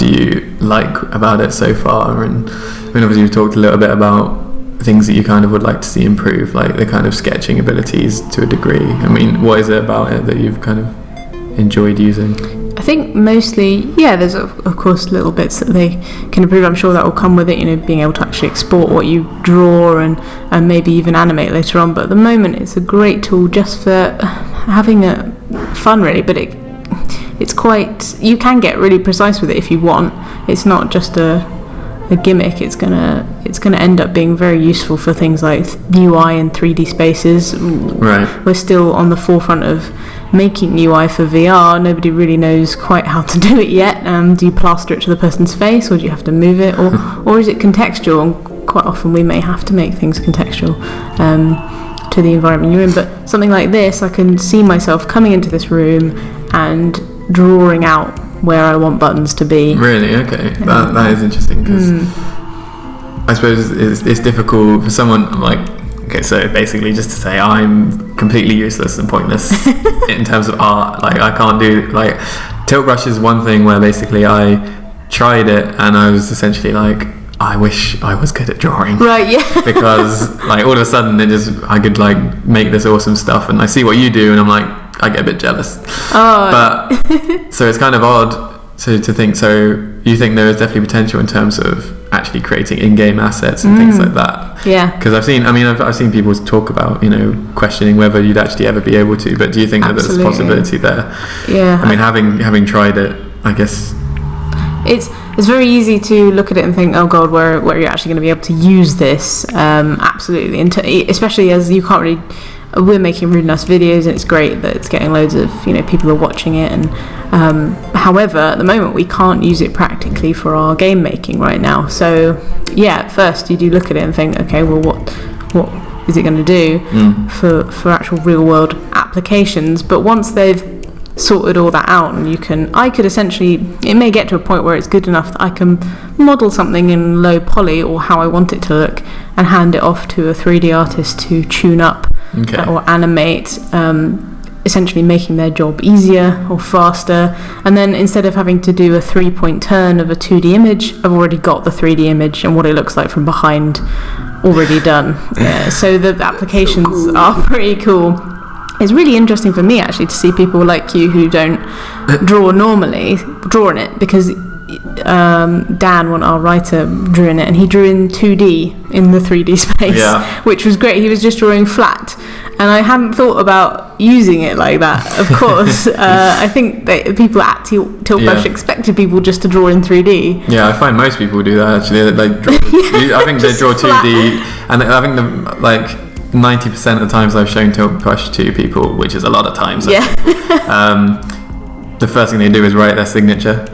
do you like about it so far? And I mean, obviously you've talked a little bit about things that you kind of would like to see improve, like the kind of sketching abilities to a degree. I mean, what is it about it that you've kind of enjoyed using? I think mostly, there's of course little bits that they can improve. I'm sure that will come with it, being able to actually export what you draw and maybe even animate later on. But at the moment, it's a great tool just for having fun, really. But it's quite, you can get really precise with it if you want. It's not just a gimmick. It's gonna end up being very useful for things like UI and 3D spaces. Right. We're still on the forefront of making UI for VR. Nobody really knows quite how to do it yet. Do you plaster it to the person's face, or do you have to move it, or is it contextual? And quite often we may have to make things contextual to the environment you're in. But something like this, I can see myself coming into this room and drawing out where I want buttons to be. Really? Okay. That is interesting, because I suppose it's difficult for someone like, okay, so basically just to say I'm completely useless and pointless in terms of art. Like, I can't do, like, tilt brush is one thing where basically I tried it and I was essentially like, I wish I was good at drawing. Right, yeah. Because like all of a sudden I could like make this awesome stuff, and I see what you do and I'm like, I get a bit jealous. Oh. But so it's kind of odd to think, so you think there is definitely potential in terms of actually creating in-game assets and things like that? Yeah. Because I've seen people talk about, questioning whether you'd actually ever be able to, but do you think that there's a possibility there? Yeah. I mean, having tried it, I guess it's very easy to look at it and think, oh god, where are you actually going to be able to use this? Absolutely, especially as you can't really. We're making really nice videos, and it's great that it's getting loads of people are watching it. And however, at the moment we can't use it practically for our game making right now. So at first you do look at it and think, okay, well, what is it going to do for actual real world applications? But once they've sorted all that out, and I could essentially, it may get to a point where it's good enough that I can model something in low poly or how I want it to look and hand it off to a 3D artist to tune up or animate, essentially making their job easier or faster. And then instead of having to do a 3-point turn of a 2D image, I've already got the 3D image and what it looks like from behind already done. So the applications are pretty cool. It's really interesting for me actually to see people like you who don't draw normally drawing it, because Dan, our writer, drew in it, and he drew in 2D in the 3D space, which was great. He was just drawing flat, and I hadn't thought about using it like that. Of course, I think that people at Tilt Brush expected people just to draw in 3D. Yeah, I find most people do that actually. They draw, I think they draw 2D, and I think 90% of the times I've shown Tilt Brush to people, which is a lot of times, the first thing they do is write their signature.